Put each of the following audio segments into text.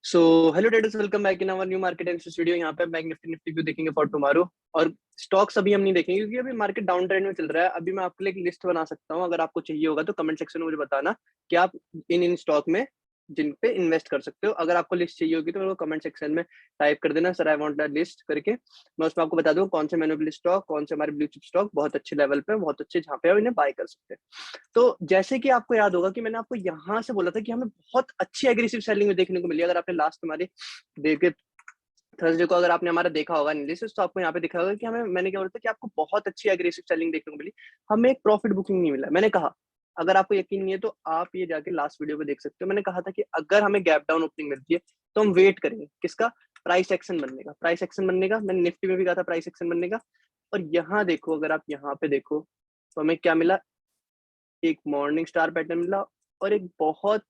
So hello traders, welcome back in our new market analysis video. यहाँ पे bank Nifty Nifty view देखेंगे for tomorrow. और stocks अभी हम नहीं देखेंगे क्योंकि अभी मार्केट डाउन ट्रेंड में चल रहा है। अभी मैं आपके लिए एक लिस्ट बना सकता हूँ, अगर आपको चाहिए होगा तो कमेंट सेक्शन में मुझे बताना कि आप इन इन स्टॉक में जिन पे इन्वेस्ट कर सकते हो। अगर आपको लिस्ट चाहिए होगी तो मेरे को कमेंट सेक्शन में टाइप कर देना, sir I want that list करके। मैं उसमें आपको बता दूंगा कौन से मैनुअल स्टॉक, कौन से हमारे ब्लू चिप स्टॉक बहुत अच्छे लेवल पे, बहुत अच्छे जहाँ पे आप इन्हें बाय कर सकते हैं। तो जैसे कि आपको याद होगा कि मैंने आपको यहाँ से बोला था कि हमें बहुत अच्छी एग्रेसिव सेलिंग में देखने को मिली। अगर आपने लास्ट हमारे देखे थर्सडे को अगर आपने हमारा देखा होगा एनालिसिस, तो आपको यहाँ पे दिखा होगा कि हमें, मैंने क्या बोला था कि आपको बहुत अच्छी एग्रेसिव सेलिंग देखने को मिली, हमें एक प्रॉफिट बुकिंग नहीं मिला। मैंने कहा अगर आपको यकीन नहीं है तो आप ये जाके लास्ट वीडियो पे देख सकते हो। मैंने कहा था कि अगर हमें गैप डाउन ओपनिंग मिलती है तो हम वेट करेंगे किसका, प्राइस एक्शन बनने का। प्राइस एक्शन बनने का मैंने निफ्टी में भी कहा था, प्राइस एक्शन बनने का। और यहाँ देखो, अगर आप यहाँ पे देखो तो हमें क्या मिला, एक मॉर्निंग स्टार पैटर्न मिला और एक बहुत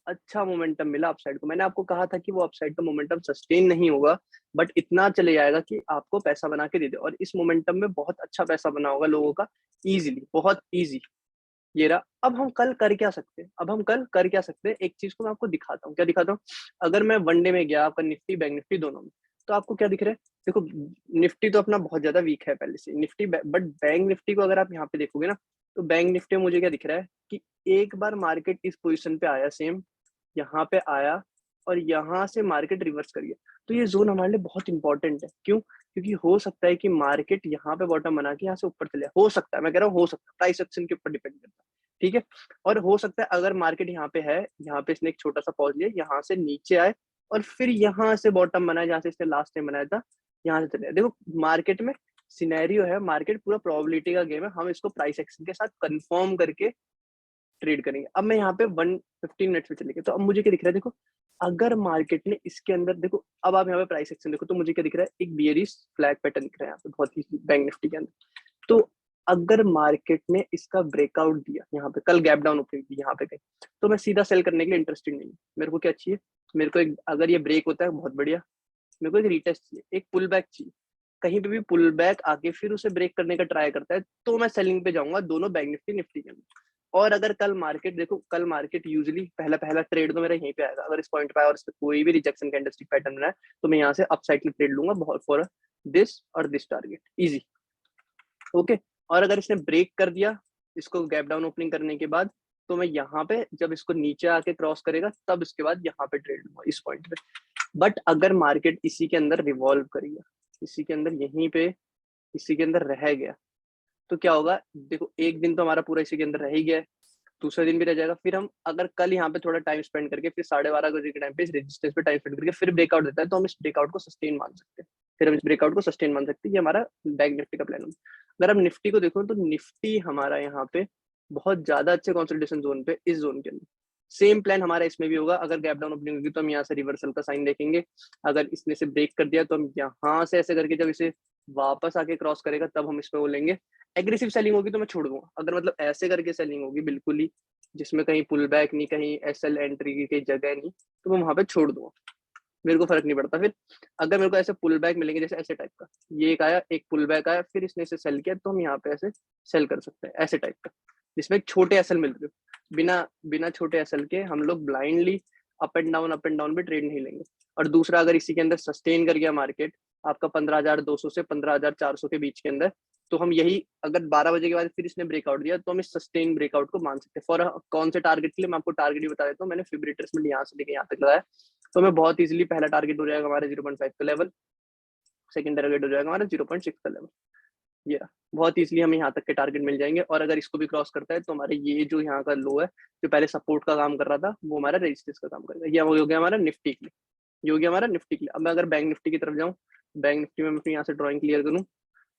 अच्छा मोमेंटम मिला अपसाइड को। मैंने आपको कहा था कि वो अपसाइड का मोमेंटम सस्टेन नहीं होगा, बट इतना चले जाएगा कि आपको पैसा बना के दे दे। और इस मोमेंटम में बहुत अच्छा पैसा बना होगा लोगों का, इजीली, बहुत इजी। ये रहा। अब हम कल कर क्या सकते हैं, अब हम कल कर क्या सकते हैं, एक चीज को मैं आपको दिखाता हूँ। क्या दिखाता हूँ? अगर मैं वनडे में गया आपका निफ्टी बैंक निफ्टी दोनों में, तो आपको क्या दिख रहा है? देखो, निफ्टी तो अपना बहुत ज्यादा वीक है पहले से निफ्टी, बट बैंक निफ्टी को अगर आप यहाँ पे देखोगे ना, तो बैंक निफ्टी में मुझे क्या दिख रहा है कि एक बार मार्केट इस पोजीशन पे आया, सेम यहाँ पे आया और यहाँ से मार्केट रिवर्स कर गया। तो ये जोन हमारे लिए बहुत इंपॉर्टेंट है। क्यों? क्योंकि हो सकता है कि मार्केट यहाँ पे बॉटम बना के यहाँ से ऊपर चले, हो सकता है, मैं कह रहा हूँ हो सकता है, प्राइस एक्शन के ऊपर डिपेंड करता है। ठीक है। और हो सकता है अगर मार्केट यहाँ पे है, यहाँ पे इसने एक छोटा सा पॉज लिया, यहाँ से नीचे आए और फिर यहाँ से बॉटम बनाया जहाँ से इसने लास्ट टाइम बनाया था, यहाँ से चले। देखो मार्केट में सिनेरियो है, मार्केट पूरा प्रोबेबिलिटी का गेम है, हम इसको प्राइस एक्शन के साथ कंफर्म करके ट्रेड करेंगे। अब मैं यहाँ पे 115 मिनट्स में चले गए, तो अब मुझे क्या दिख रहा है? देखो, अगर मार्केट ने इसके अंदर, देखो अब आप यहाँ पे प्राइस एक्शन देखो तो मुझे क्या दिख रहा है, एक बियरिश फ्लैग पैटर्न दिख रहा है यहाँ पे बहुत ही बैंक निफ्टी के अंदर। तो अगर मार्केट ने इसका ब्रेकआउट दिया, यहाँ पे कल गैप डाउन ओपनिंग दी यहाँ पे कहीं, तो मैं सीधा सेल करने के लिए इंटरेस्टेड नहीं हूँ। मेरे को क्या चाहिए? मेरे को एक, अगर ये ब्रेक होता है बहुत बढ़िया, मेरे को एक रीटेस्ट चाहिए, एक पुल बैक चाहिए। कहीं पे भी पुल बैक आके फिर उसे ब्रेक करने का ट्राई करता है तो मैं सेलिंग पे जाऊंगा, दोनों बैंक निफ्टी निफ्टी के अंदर। और अगर कल मार्केट, देखो कल मार्केट यूजुअली पहला पहला ट्रेड तो मेरा यहीं पे आएगा। अगर इस पॉइंट पे आया और इस पे कोई भी रिजेक्शन कैंडलस्टिक पैटर्न बना है, तो मैं यहाँ से अपसाइड की ट्रेड लूंगा बहुत, फॉर दिस और दिस टारगेट, इजी। ओके। और अगर इसने ब्रेक कर दिया इसको गैप डाउन ओपनिंग करने के बाद, तो मैं यहाँ पे जब इसको नीचे आके क्रॉस करेगा तब इसके बाद यहाँ पे ट्रेड लूंगा इस पॉइंट पे। बट अगर मार्केट इसी के अंदर रिवॉल्व करेगा, इसी के अंदर, यहीं पे इसी के अंदर रह गया, तो क्या होगा? देखो एक दिन तो हमारा पूरा इसी के अंदर रह ही गया है, दूसरा दिन भी रह जाएगा। फिर हम अगर कल यहाँ पे थोड़ा टाइम स्पेंड करके फिर 12:30 बजे के टाइम पे इस रेजिस्टेंस पे टाइम स्पेंड करके फिर ब्रेकआउट देता है, तो हम इस ब्रेकआउट को सस्टेन मान सकते हैं। फिर हम इस ब्रेकआउट को सस्टेन मान सकते हैं। ये हमारा बैंक निफ्टी का प्लान होगा। अगर हम निफ्टी को देखो तो निफ्टी हमारा यहाँ पे बहुत ज्यादा अच्छे कॉन्सोलिडेशन जोन पे, इस जोन के अंदर सेम प्लान हमारा इसमें भी होगा। अगर गैप डाउन ओपनिंग होगी तो हम यहाँ से रिवर्सल का साइन देखेंगे। अगर इसने से ब्रेक कर दिया तो हम यहाँ से ऐसे करके जब इसे वापस आके क्रॉस करेगा तब हम इसमें वो लेंगे। एग्रेसिव सेलिंग होगी तो मैं छोड़ दूंगा। अगर मतलब ऐसे करके सेलिंग होगी बिल्कुल ही, जिसमें कहीं पुल बैक नहीं, कहीं एसएल एंट्री की कहीं जगह नहीं, तो मैं वहां पे छोड़ दूंगा, मेरे को फर्क नहीं पड़ता। फिर अगर मेरे को ऐसे पुल बैक मिलेंगे जैसे ऐसे टाइप का, ये एक आया, एक पुल बैक आया, फिर इसने इसे सेल किया, तो हम यहाँ पे ऐसे सेल कर सकते हैं ऐसे टाइप का, जिसमें छोटे एसएल मिल रहे हो। बिना बिना छोटे एसएल के हम लोग ब्लाइंडली अप एंड डाउन भी ट्रेड नहीं लेंगे। और दूसरा, अगर इसी के अंदर सस्टेन कर गया मार्केट आपका 15,200 से 15,400 के बीच के अंदर, तो हम यही, अगर 12 बजे के बाद फिर इसने ब्रेकआउट दिया तो हम इस सस्टेन ब्रेकआउट को मान सकते हैं। फॉर कौन से टारगेट के लिए, मैं आपको टारगेट ही बता देता हूँ। मैंने फेब्रुअरी ट्रेसमेंट यहाँ से लेके यहाँ तक लगाया, तो मैं बहुत इजीली, पहला टारगेट हो जाएगा हमारा 0.5 का लेवल, सेकंड टारगेट हो जाएगा हमारा 0.6 का लेवल। ये बहुत इजीली हमें यहाँ तक के टारगेट मिल जाएंगे। और अगर इसको भी क्रॉस करता है तो हमारे ये जो यहाँ का लो है, जो पहले सपोर्ट का काम कर रहा था, वो हमारा रेजिस्टेंस का काम करेगा। ये हो गया हमारा निफ्टी के लिए, ये हो गया हमारा निफ्टी के लिए। अब मैं अगर बैंक निफ्टी की तरफ जाऊँ, बैंक निफ्टी में मैं यहाँ से ड्रॉइंग क्लियर करूँ,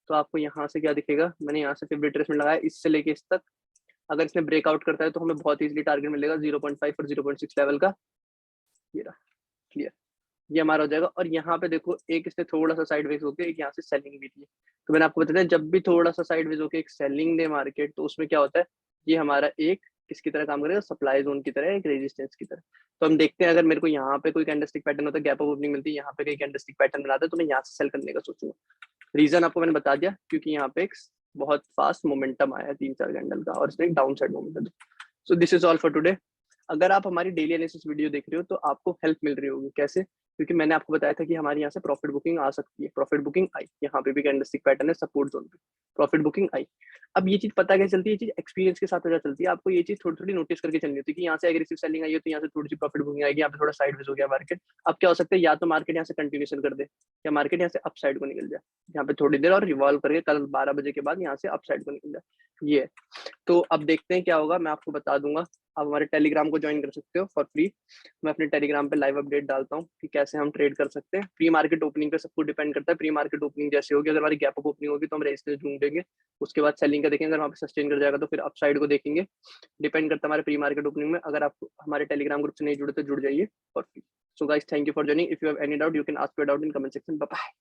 तो आपको यहाँ से क्या दिखेगा? मैंने यहाँ से फेवरेट ट्रेसमेंट लगाया, इससे लेके इस तक। अगर इसने ब्रेकआउट करता है तो हमें बहुत इजीली टारगेट मिलेगा 0.5 और 0.6 लेवल का। ये रहा, क्लियर, ये हमारा हो जाएगा। और यहाँ पे देखो, एक इसने थोड़ा सा साइडवेज होकर एक यहाँ से सेलिंग भी दी है। तो मैंने आपको बताया जब भी थोड़ा सा साइडवेज होकर एक सेलिंग दे मार्केट, तो उसमें क्या होता है, ये हमारा एक किसकी तरह काम करेगा? सप्लाई जोन की तरह, एक रेजिस्टेंस की तरह। तो हम देखते हैं, अगर मेरे को यहाँ पे कोई कैंडलस्टिक पैटर्न होता है, गैप अप ओपनिंग मिलती है, यहाँ पे कोई कैंडलस्टिक पैटर्न बनाता है, तो मैं यहाँ से सेल करने का सोचूंगा। रीजन आपको मैंने बता दिया, क्योंकि यहाँ पे एक बहुत फास्ट मोमेंटम आया 3-4 कैंडल का, और इसमें एक down side momentum. So this is all for today. अगर आप हमारी डेली एनालिसिस वीडियो देख रहे हो तो आपको हेल्प मिल रही होगी। कैसे? क्योंकि मैंने आपको बताया था कि हमारे यहाँ से प्रॉफिट बुकिंग आ सकती है। प्रॉफिट बुकिंग आई, यहाँ पे भी कैंडलस्टिक पैटर्न है सपोर्ट जोन पे, प्रॉफिट बुकिंग आई। अब ये चीज पता कैसे चलती है? ये चीज एक्सपीरियंस के साथ पता चलती है। आपको ये चीज थोड़ी थोड़ी नोटिस करके चलनी होती है कि यहाँ से एग्रेसिव सेलिंग आई है तो यहाँ से थोड़ी सी प्रॉफिट बुकिंग आएगी, यहाँ पे थोड़ा साइडवेज हो गया मार्केट। अब क्या हो सकता है, या तो मार्केट यहाँ से कंटिन्यूशन कर दे या मार्केट यहाँ से अप साइड को निकल जाए, यहाँ पे थोड़ी देर और रिवॉल्व करके कल 12 बजे के बाद यहाँ से अप साइड को निकल जाए। ये तो अब देखते हैं क्या होगा, मैं आपको बता दूंगा। आप हमारे टेलीग्राम को ज्वाइन कर सकते हो फॉर फ्री। मैं अपने टेलीग्राम पे लाइव अपडेट डालता हूँ कि कैसे हम ट्रेड कर सकते हैं। प्री मार्केट ओपनिंग पे सब कुछ डिपेंड करता है। प्री मार्केट ओपनिंग जैसे होगी, अगर हमारी गैप अप ओपनिंग होगी तो हम रेजिस्टेंस ढूंढेंगे, उसके बाद सेलिंग का देखेंगे, अगर वहाँ पे सस्टेन कर जाएगा तो फिर अपसाइड को देखेंगे। डिपेंड करता है हमारे प्री मार्केट ओपनिंग में। अगर आप हमारे टेलीग्राम ग्रुप से नहीं जुड़े तो जुड़ जाइए for free. So guys, thank you for joining. If you have any doubt you can ask your doubt in comment section. Bye bye.